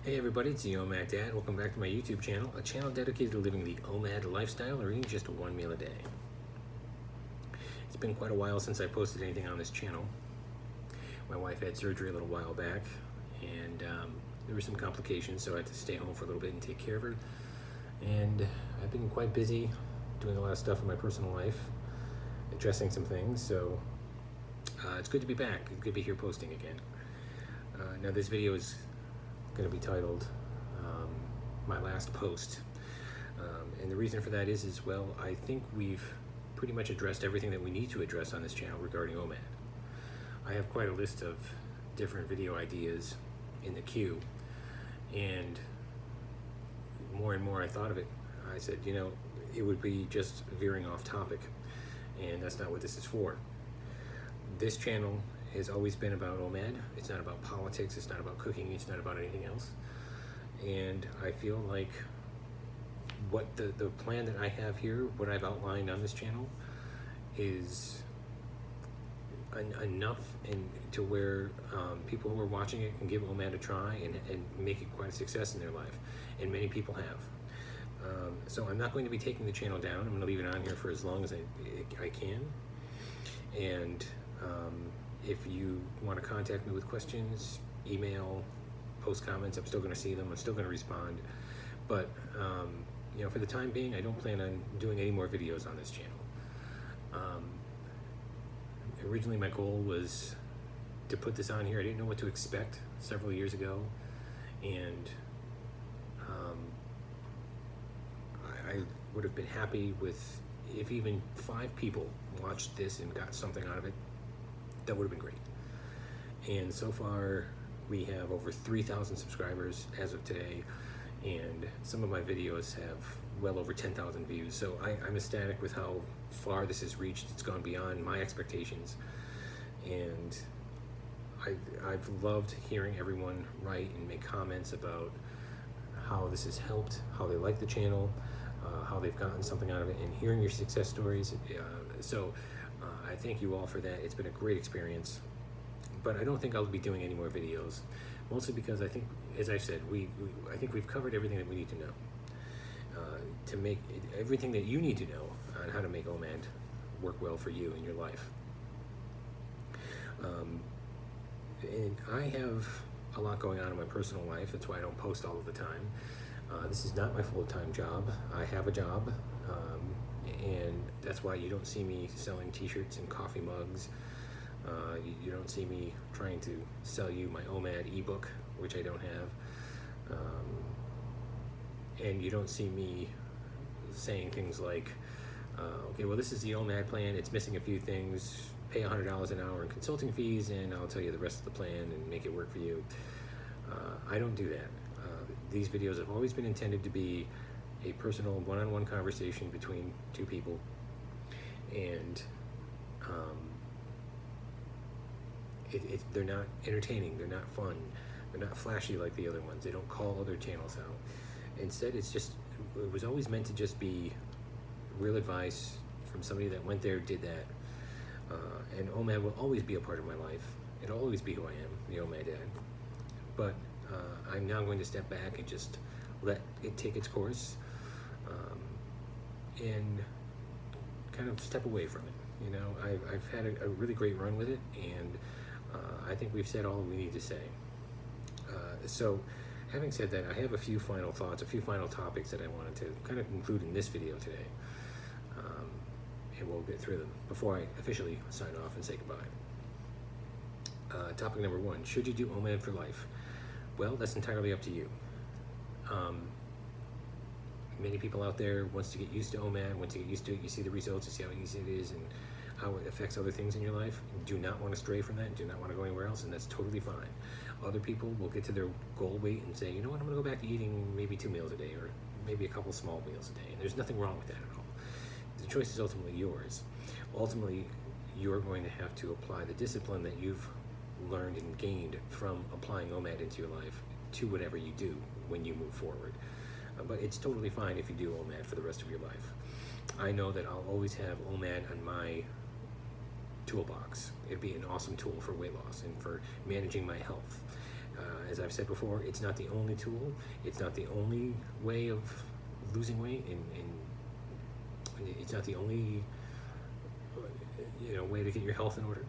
Hey everybody, it's the OMAD Dad. Welcome back to my YouTube channel, a channel dedicated to living the OMAD lifestyle or eating just one meal a day. It's been quite a while since I posted anything on this channel. My wife had surgery a little while back, and there were some complications, so I had to stay home for a little bit and take care of her. And I've been quite busy doing a lot of stuff in my personal life, addressing some things, so it's good to be back. It's good to be here posting again. Now this video is going to be titled my last post, and the reason for that is well, I think we've pretty much addressed everything that we need to address on this channel regarding OMAD. I have quite a list of different video ideas in the queue, and more I thought of it, I said, you know, it would be just veering off topic, and that's not what this is for. This channel has always been about OMAD. It's not about politics, it's not about cooking, it's not about anything else. And I feel like what the plan that I have here, what I've outlined on this channel, is enough and to where people who are watching it can give OMAD a try and make it quite a success in their life. And many people have. So I'm not going to be taking the channel down. I'm going to leave it on here for as long as I can. And if you want to contact me with questions, email, post comments, I'm still going to see them. I'm still going to respond. But you know, for the time being, I don't plan on doing any more videos on this channel. Originally, my goal was to put this on here. I didn't know what to expect several years ago, and I would have been happy with if even 5 people watched this and got something out of it. That would have been great. And so far we have over 3,000 subscribers as of today, and some of my videos have well over 10,000 views. So I'm ecstatic with how far this has reached. It's gone beyond my expectations, and I've loved hearing everyone write and make comments about how this has helped, how they like the channel, how they've gotten something out of it, and hearing your success stories. So I thank you all for that. It's been a great experience, but I don't think I'll be doing any more videos, mostly because I think, as I said, I think we've covered everything that we need to know to make everything that you need to know on how to make OMAD work well for you in your life. And I have a lot going on in my personal life. That's why I don't post all of the time. This is not my full-time job. I have a job, and that's why you don't see me selling t-shirts and coffee mugs. You don't see me trying to sell you my OMAD ebook, which I don't have. And you don't see me saying things like, okay, well, this is the OMAD plan. It's missing a few things. Pay $100 an hour in consulting fees, and I'll tell you the rest of the plan and make it work for you. I don't do that. These videos have always been intended to be a personal one-on-one conversation between 2 people, and they're not entertaining, they're not fun, they're not flashy like the other ones. They don't call other channels out. Instead, it was always meant to just be real advice from somebody that went there, did that. And OMAD will always be a part of my life. It'll always be who I am, the OMAD Dad. But I'm now going to step back and just let it take its course, and kind of step away from it. You know, I've had a really great run with it, and I think we've said all we need to say. So having said that, I have a few final thoughts, a few final topics that I wanted to kind of include in this video today, and we'll get through them before I officially sign off and say goodbye. Topic number 1, should you do OMAD for life? Well, that's entirely up to you. Many people out there, once to get used to OMAD, once you get used to it, you see the results, you see how easy it is and how it affects other things in your life. Do not want to stray from that, do not want to go anywhere else, and that's totally fine. Other people will get to their goal weight and say, you know what, I'm going to go back to eating maybe 2 meals a day, or maybe a couple small meals a day, and there's nothing wrong with that at all. The choice is ultimately yours. Ultimately, you're going to have to apply the discipline that you've learned and gained from applying OMAD into your life to whatever you do when you move forward. But it's totally fine if you do OMAD for the rest of your life. I know that I'll always have OMAD on my toolbox. It'd be an awesome tool for weight loss and for managing my health. As I've said before, it's not the only tool. It's not the only way of losing weight, and it's not the only way to get your health in order.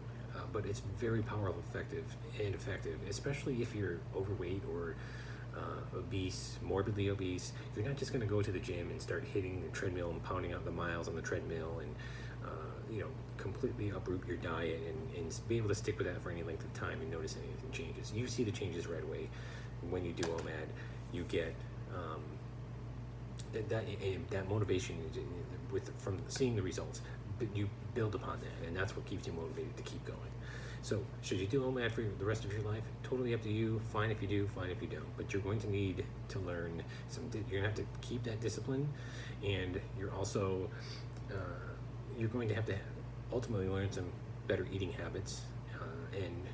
But it's very powerful, effective, especially if you're overweight or obese, morbidly obese. You're not just going to go to the gym and start hitting the treadmill and pounding out the miles on the treadmill and completely uproot your diet and be able to stick with that for any length of time and notice anything changes. You see the changes right away when you do OMAD. You get that motivation from seeing the results, but you build upon that, and that's what keeps you motivated to keep going. So should you do OMAD for the rest of your life? Totally up to you. Fine if you do, fine if you don't. But you're going to need to learn you're going to have to keep that discipline, and you're also you're going to have to ultimately learn some better eating habits, and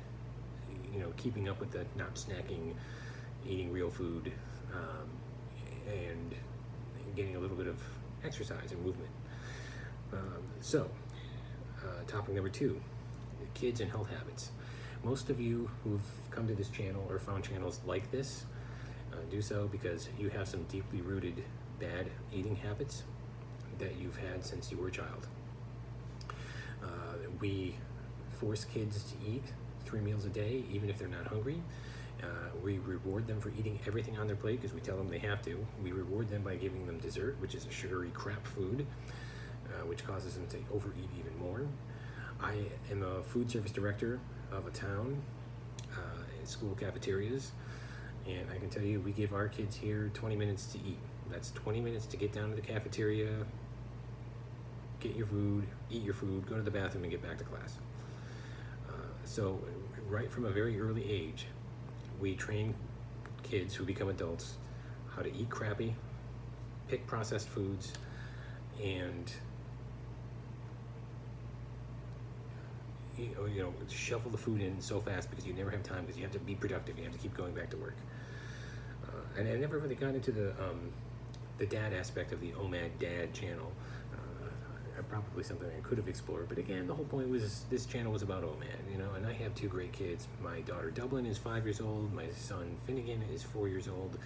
keeping up with the not snacking, eating real food, and getting a little bit of exercise and movement. Topic number 2, kids and health habits. Most of you who've come to this channel or found channels like this do so because you have some deeply rooted bad eating habits that you've had since you were a child. We force kids to eat 3 meals a day, even if they're not hungry. We reward them for eating everything on their plate because we tell them they have to. We reward them by giving them dessert, which is a sugary crap food, which causes them to overeat even more. I am a food service director of a town in school cafeterias, and I can tell you we give our kids here 20 minutes to eat. That's 20 minutes to get down to the cafeteria, get your food, eat your food, go to the bathroom, and get back to class. So right from a very early age, we train kids who become adults how to eat crappy, pick processed foods, and shuffle the food in so fast because you never have time because you have to be productive. You have to keep going back to work. And I never really got into the dad aspect of the OMAD Dad channel. Probably something I could have explored, but again, the whole point was this channel was about OMAD, and I have 2 great kids. My daughter Dublin is 5 years old. My son Finnegan is 4 years old.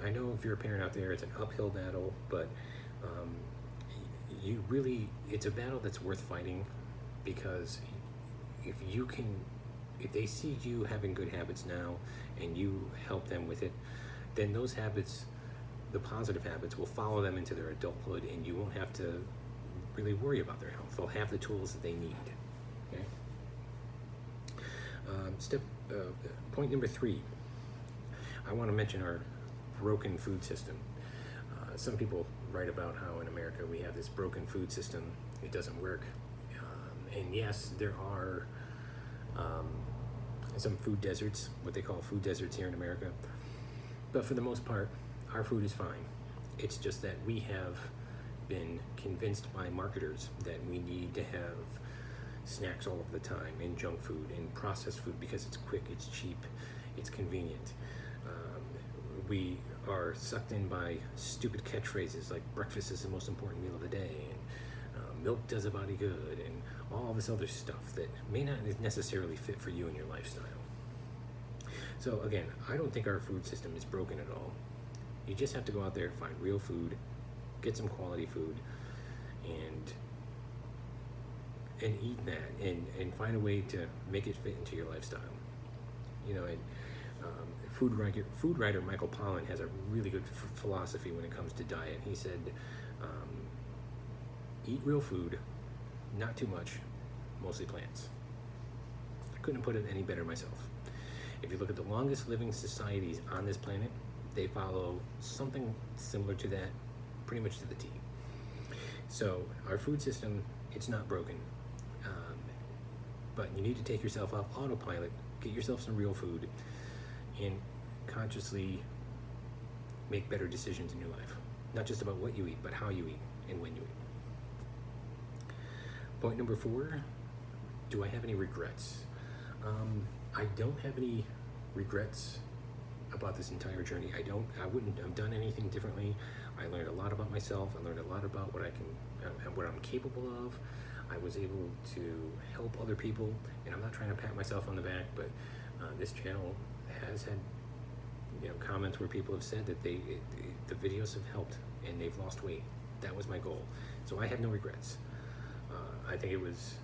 I know if you're a parent out there, it's an uphill battle, but it's a battle that's worth fighting, because if they see you having good habits now and you help them with it, then those habits, the positive habits, will follow them into their adulthood, and you won't have to really worry about their health. They'll have the tools that they need. Okay. Point number 3. I want to mention our broken food system. Some people write about how in America we have this broken food system. It doesn't work. And yes, there are some food deserts, what they call food deserts here in America. But for the most part, our food is fine. It's just that we have been convinced by marketers that we need to have snacks all of the time, and junk food and processed food, because it's quick, it's cheap, it's convenient. We are sucked in by stupid catchphrases like breakfast is the most important meal of the day, and milk does a body good, and all this other stuff that may not necessarily fit for you and your lifestyle. So again, I don't think our food system is broken at all. You just have to go out there, find real food, get some quality food, and eat that, and find a way to make it fit into your lifestyle. Food writer Michael Pollan has a really good philosophy when it comes to diet. He said, eat real food, not too much, mostly plants. I couldn't have put it any better myself. If you look at the longest living societies on this planet, they follow something similar to that, pretty much to the T. So our food system, it's not broken, but you need to take yourself off autopilot, get yourself some real food, and consciously make better decisions in your life. Not just about what you eat, but how you eat and when you eat. Point number 4, do I have any regrets? I don't have any regrets about this entire journey. I wouldn't have done anything differently. I learned a lot about myself. I learned a lot about what I'm capable of. I was able to help other people, and I'm not trying to pat myself on the back, but this channel has had comments where people have said that the videos have helped and they've lost weight. That was my goal. So I have no regrets. I think it was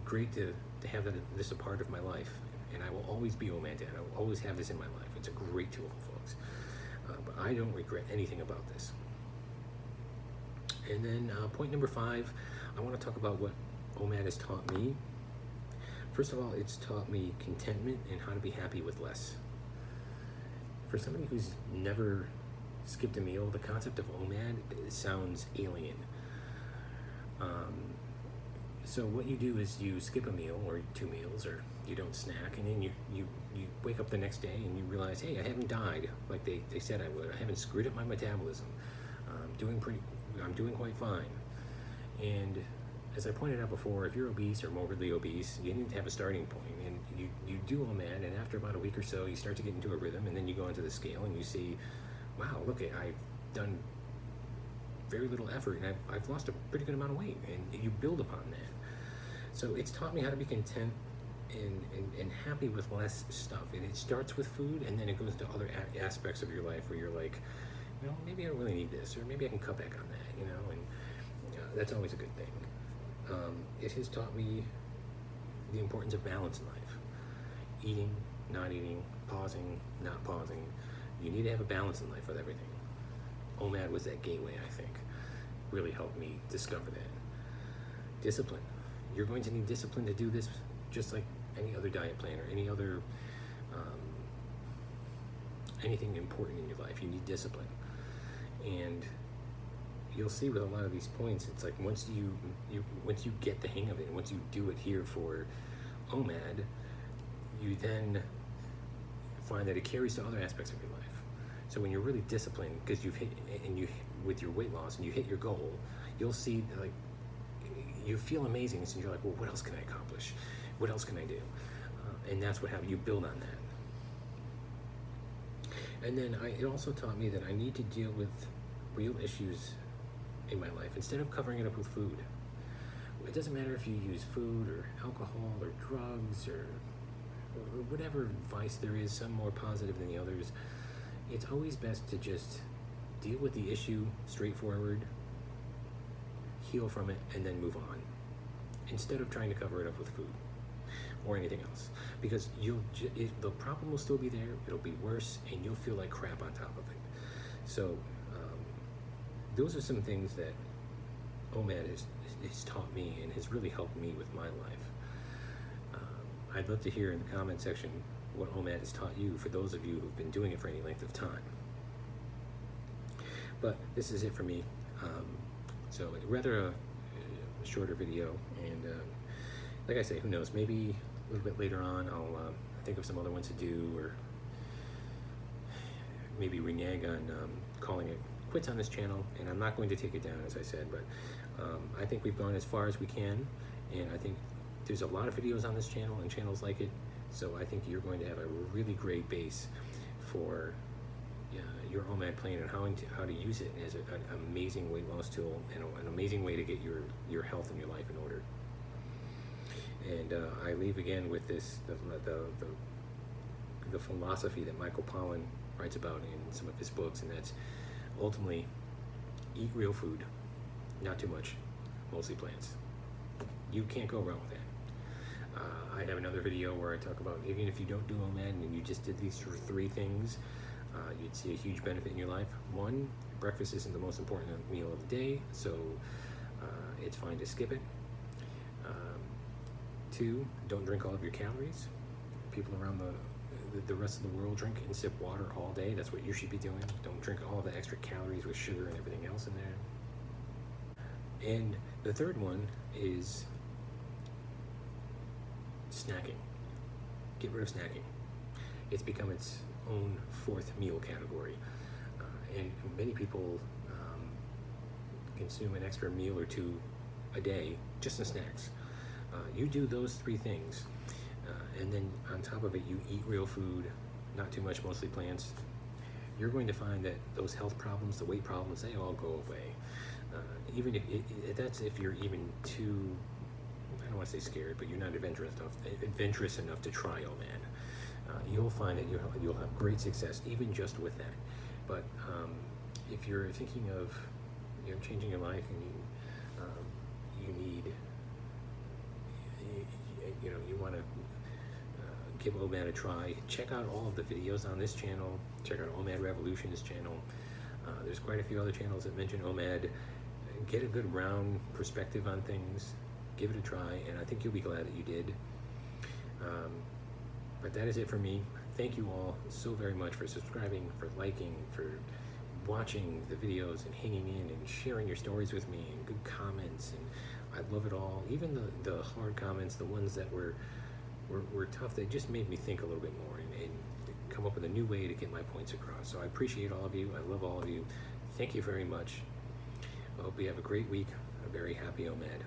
great to have this a part of my life, and I will always be OMAD Dad. I will always have this in my life. It's a great tool, folks. But I don't regret anything about this. And then point number 5, I want to talk about what OMAD has taught me. First of all, it's taught me contentment and how to be happy with less. For somebody who's never skipped a meal, the concept of OMAD sounds alien. So what you do is you skip a meal or 2 meals, or you don't snack, and then you wake up the next day and you realize, hey, I haven't died like they said I would. I haven't screwed up my metabolism. I'm doing quite fine. And as I pointed out before, if you're obese or morbidly obese, you need to have a starting point. And you do OMAD, and after about a week or so, you start to get into a rhythm, and then you go onto the scale and you see, wow, look, I've done very little effort, and I've lost a pretty good amount of weight, and you build upon that. So it's taught me how to be content and happy with less stuff. And it starts with food, and then it goes to other aspects of your life where you're like, maybe I don't really need this, or maybe I can cut back on that, and that's always a good thing. It has taught me the importance of balance in life. Eating, not eating, pausing, not pausing. You need to have a balance in life with everything. OMAD was that gateway, I think. Really helped me discover that. Discipline. You're going to need discipline to do this, just like any other diet plan or any other anything important in your life. You need discipline. And you'll see with a lot of these points, it's like once you get the hang of it, and once you do it here for OMAD, you then find that it carries to other aspects of your life. So when you're really disciplined, because you've hit, and you with your weight loss, and you hit your goal, you'll see, like, you feel amazing, and you're like, well, what else can I accomplish? What else can I do? And that's what happens. You build on that. And then it also taught me that I need to deal with real issues in my life instead of covering it up with food. It doesn't matter if you use food or alcohol or drugs or whatever vice there is, some more positive than the others. It's always best to just deal with the issue straightforward, heal from it, and then move on, instead of trying to cover it up with food or anything else, because the problem will still be there, it'll be worse, and you'll feel like crap on top of it. So those are some things that OMAD has taught me and has really helped me with my life. I'd love to hear in the comment section what OMAD has taught you, for those of you who've been doing it for any length of time. But this is it for me. So rather a shorter video, and like I say, who knows, maybe a little bit later on I'll think of some other ones to do, or maybe renege on calling it quits on this channel. And I'm not going to take it down, as I said, but I think we've gone as far as we can, and I think there's a lot of videos on this channel and channels like it, so I think you're going to have a really great base for your OMAD plan and how to use it as an amazing weight loss tool, and an amazing way to get your health and your life in order. And I leave again with this, the philosophy that Michael Pollan writes about in some of his books, and that's ultimately eat real food, not too much, mostly plants. You can't go wrong with that. I have another video where I talk about, even if you don't do OMAD and you just did these 3 things, you'd see a huge benefit in your life. 1, breakfast isn't the most important meal of the day, so it's fine to skip it. 2, don't drink all of your calories. People around the rest of the world drink and sip water all day. That's what you should be doing. Don't drink all the extra calories with sugar and everything else in there. And the 3rd one is snacking. Get rid of snacking. It's become its own 4th meal category, and many people consume an extra meal or 2 a day just in snacks. You do those 3 things, and then on top of it you eat real food, not too much, mostly plants. You're going to find that those health problems, the weight problems, they all go away. Even if you're even too, I don't want to say scared, but you're not adventurous enough to try OMAD. you'll find that you'll have great success even just with that. But if you're thinking of changing your life, and you need you want to give OMAD a try, check out all of the videos on this channel. Check out OMAD Revolution's channel. There's quite a few other channels that mention OMAD. Get a good round perspective on things. Give it a try, and I think you'll be glad that you did. But that is it for me. Thank you all so very much for subscribing, for liking, for watching the videos and hanging in and sharing your stories with me, and good comments, and I love it all. Even the hard comments, the ones that were tough, they just made me think a little bit more and come up with a new way to get my points across. So I appreciate all of you. I love all of you. Thank you very much. I hope you have a great week. A very happy OMAD.